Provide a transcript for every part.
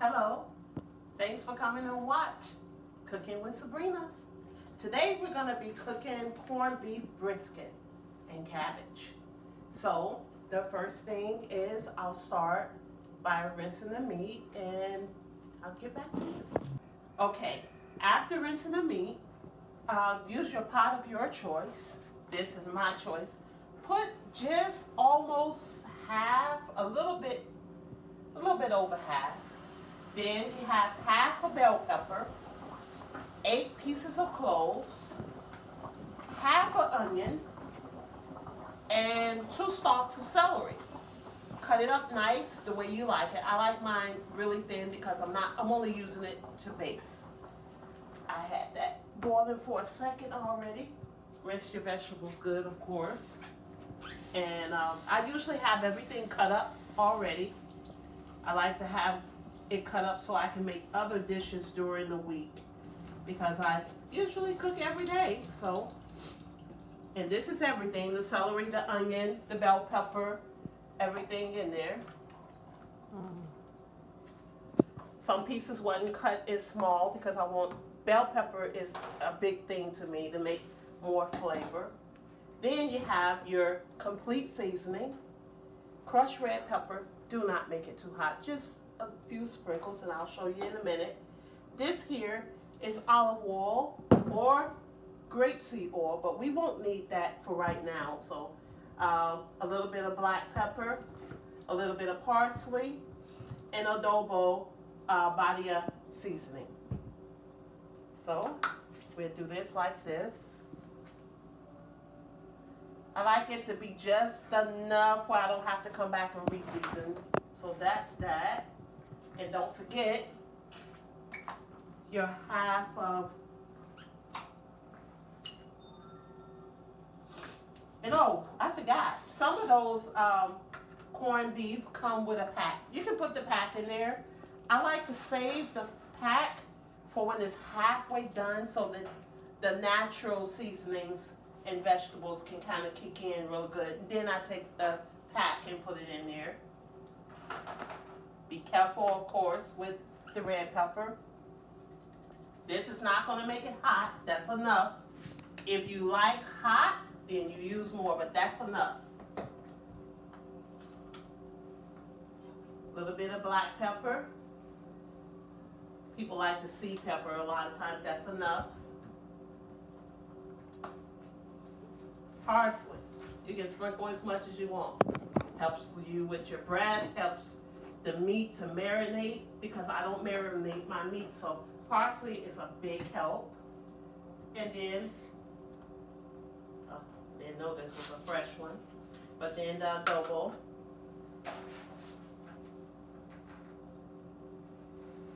Hello, thanks for coming and watch Cooking with Sabrina. Today we're going to be cooking corned beef brisket and cabbage. So the first thing is I'll start by rinsing the meat and I'll get back to you. Okay, after rinsing the meat, use your pot of your choice. This is my choice. Put just almost half, a little bit over half. Then you have half a bell pepper, 8 pieces of cloves, half an onion, and 2 stalks of celery. Cut it up nice the way you like it. I like mine really thin because I'm only using it to baste. I had that boiling for a second already. Rinse your vegetables good, of course. And I usually have everything cut up already. I like to have it cut up so I can make other dishes during the week because I usually cook every day. So, and this is everything: the celery, the onion, the bell pepper, everything in there. Some pieces wasn't cut as small because I want, bell pepper is a big thing to me to make more flavor. Then you have your complete seasoning. Crushed red pepper, do not make it too hot, just a few sprinkles, and I'll show you in a minute. This here is olive oil or grapeseed oil, but we won't need that for right now. So a little bit of black pepper, a little bit of parsley, and adobo body seasoning. So we'll do this like this. I like it to be just enough where I don't have to come back and re-season. So that's that. And don't forget your half of, and oh, I forgot, some of those corned beef come with a pack. You can put the pack in there. I like to save the pack for when it's halfway done so that the natural seasonings and vegetables can kind of kick in real good. And then I take the pack and put it in there. Be careful, of course, with the red pepper. This is not going to make it hot. That's enough. If you like hot, then you use more, but that's enough. A little bit of black pepper. People like to see pepper a lot of times. That's enough. Parsley. You can sprinkle as much as you want. Helps you with your bread, helps the meat to marinate because I don't marinate my meat, so parsley is a big help. And then, oh, didn't know this was a fresh one, but then the adobo.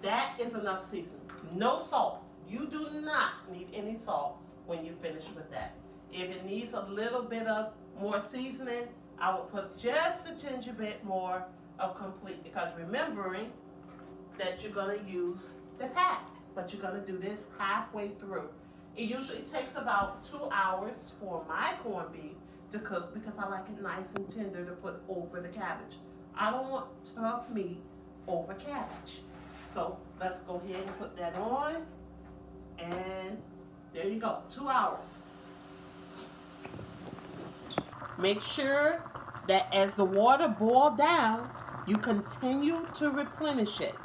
That is enough seasoning. No salt. You do not need any salt when you finish with that. If it needs a little bit of more seasoning, I would put just a tinge bit more of complete, because remembering that you're going to use the pack, but you're going to do this halfway through. It usually takes about 2 hours for my corned beef to cook because I like it nice and tender to put over the cabbage. I don't want tough meat over cabbage. So let's go ahead and put that on, and there you go, 2 hours. Make sure that as the water boils down, you continue to replenish it.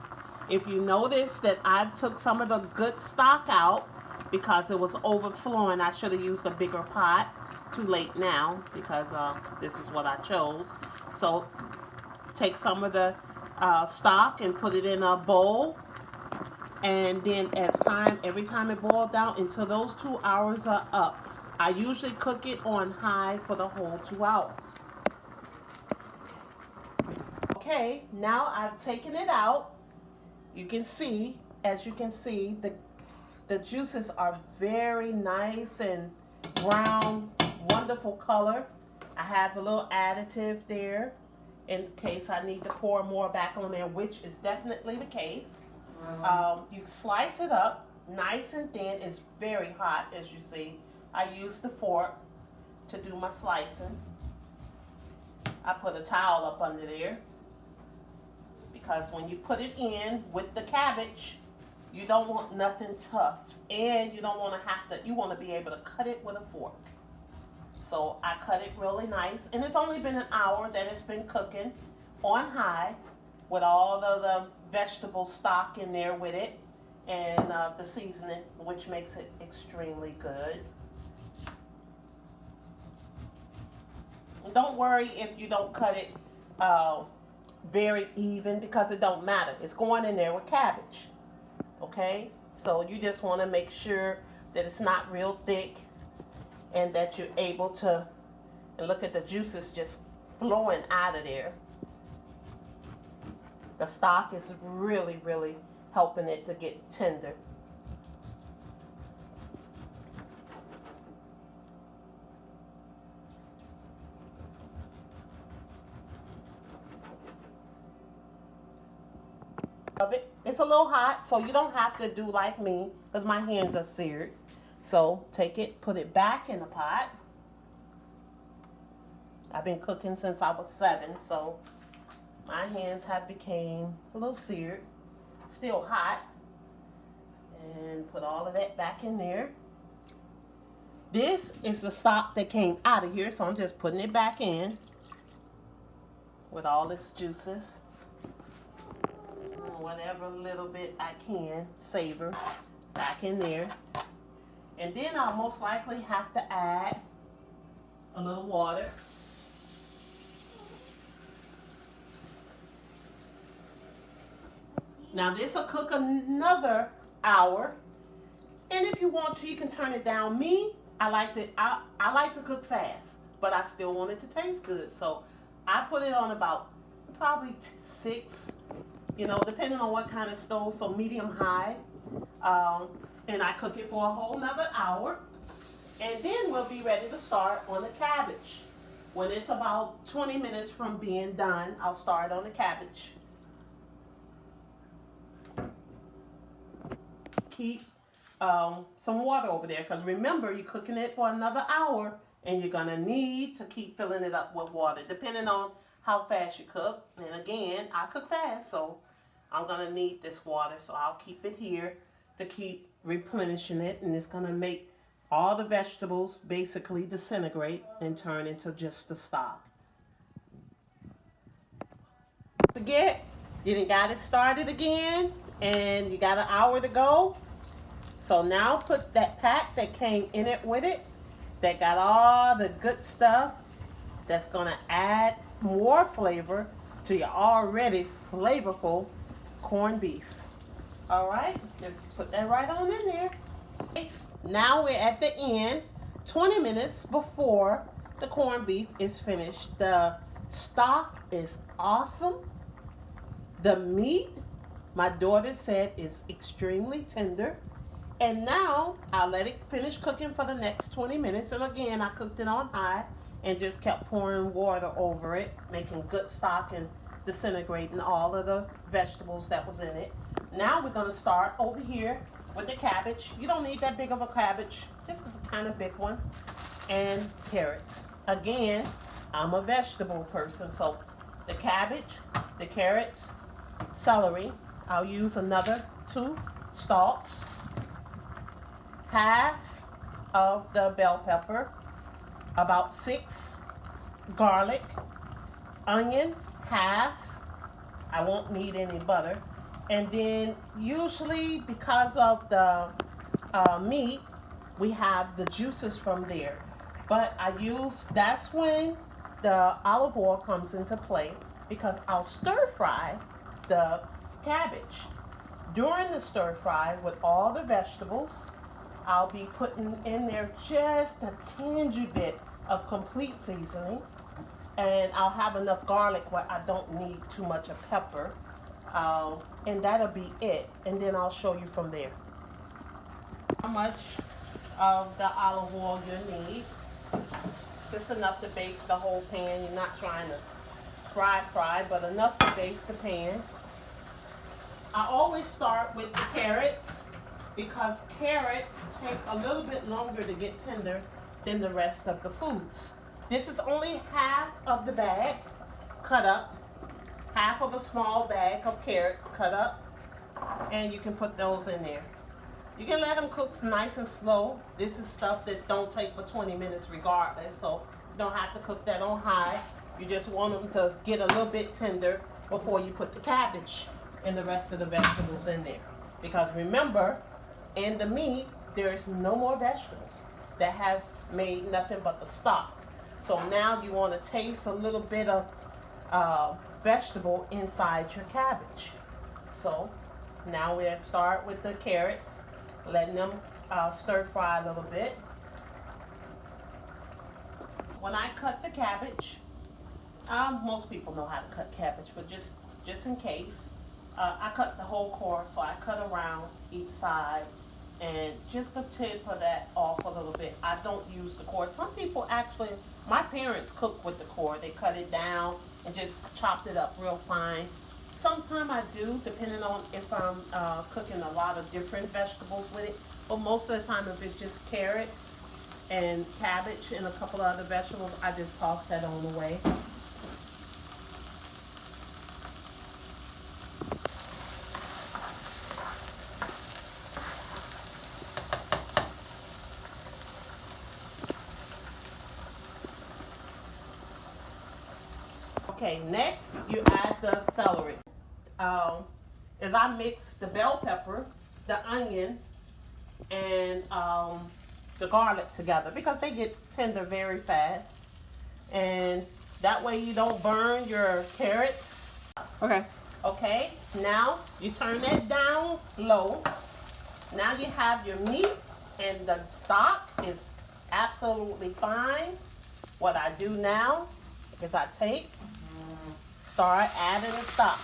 If you notice that I've took some of the good stock out because it was overflowing, I should have used a bigger pot. Too late now because this is what I chose. So take some of the stock and put it in a bowl. And then every time it boils down until those 2 hours are up. I usually cook it on high for the whole 2 hours. Okay, now I've taken it out. You can see, as you can see, the juices are very nice and brown, wonderful color. I have a little additive there in case I need to pour more back on there, which is definitely the case. You slice it up nice and thin. It's very hot, as you see. I use the fork to do my slicing. I put a towel up under there because when you put it in with the cabbage, you don't want nothing tough, and you don't want to have to, you want to be able to cut it with a fork. So I cut it really nice, and it's only been an hour that it's been cooking on high with all of the vegetable stock in there with it, and the seasoning, which makes it extremely good. Don't worry if you don't cut it very even, because it don't matter. It's going in there with cabbage. Okay, so you just want to make sure that it's not real thick and that you're able to, and look at the juices just flowing out of there. The stock is really, really helping it to get tender. Of it. It's a little hot, so you don't have to do like me, because my hands are seared. So take it, put it back in the pot. I've been cooking since I was 7, so my hands have became a little seared, still hot. And put all of that back in there. This is the stock that came out of here, so I'm just putting it back in with all its juices. Whatever little bit I can savor back in there. And then I'll most likely have to add a little water. Now this will cook another hour, and if you want to, you can turn it down. Me, I like to cook fast, but I still want it to taste good, so I put it on about probably 6. You know, depending on what kind of stove, so medium high. And I cook it for a whole nother hour. And then we'll be ready to start on the cabbage. When it's about 20 minutes from being done, I'll start on the cabbage. Keep some water over there, because remember, you're cooking it for another hour, and you're gonna need to keep filling it up with water, depending on how fast you cook. And again, I cook fast, so I'm gonna need this water, so I'll keep it here to keep replenishing it, and it's gonna make all the vegetables basically disintegrate and turn into just the stock. Forget, you done got it started again, and you got an hour to go. So now put that pack that came in it with it, that got all the good stuff, that's gonna add more flavor to your already flavorful corned beef. All right, just put that right on in there. Okay. Now we're at the end, 20 minutes before the corned beef is finished. The stock is awesome. The meat, my daughter said, is extremely tender. And now I'll let it finish cooking for the next 20 minutes. And again, I cooked it on high and just kept pouring water over it, making good stock and disintegrating all of the vegetables that was in it. Now we're gonna start over here with the cabbage. You don't need that big of a cabbage. This is a kind of big one. And carrots. Again, I'm a vegetable person, so the cabbage, the carrots, celery. I'll use another 2 stalks. Half of the bell pepper, about 6 garlic, onion, half. I won't need any butter. And then usually, because of the meat, we have the juices from there. But that's when the olive oil comes into play, because I'll stir fry the cabbage. During the stir fry with all the vegetables, I'll be putting in there just a tingy bit of complete seasoning. And I'll have enough garlic where I don't need too much of pepper. And that'll be it. And then I'll show you from there. How much of the olive oil you need. Just enough to baste the whole pan. You're not trying to fry, but enough to baste the pan. I always start with the carrots, because carrots take a little bit longer to get tender than the rest of the foods. This is only half of the bag cut up, half of a small bag of carrots cut up, and you can put those in there. You can let them cook nice and slow. This is stuff that don't take but 20 minutes regardless, so you don't have to cook that on high. You just want them to get a little bit tender before you put the cabbage and the rest of the vegetables in there. Because remember, in the meat, there's no more vegetables. That has made nothing but the stock. So now you want to taste a little bit of vegetable inside your cabbage. So now we'll start with the carrots, letting them stir fry a little bit. When I cut the cabbage, most people know how to cut cabbage, but just in case, I cut the whole core, so I cut around each side and just the tip of that off a little bit. I don't use the core. Some people actually, my parents cook with the core. They cut it down and just chopped it up real fine. Sometimes I do, depending on if I'm cooking a lot of different vegetables with it. But most of the time, if it's just carrots and cabbage and a couple of other vegetables, I just toss that on the way. Okay, next you add the celery. As I mix the bell pepper, the onion, and the garlic together because they get tender very fast. And that way you don't burn your carrots. Okay. Okay, now you turn that down low. Now you have your meat and the stock is absolutely fine. What I do now is I start adding the stock.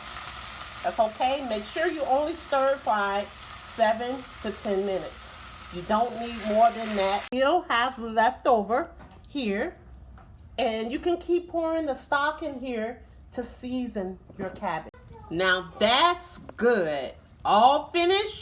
That's okay. Make sure you only stir fry 7 to 10 minutes. You don't need more than that. You'll have leftover here, and you can keep pouring the stock in here to season your cabbage. Now that's good. All finished.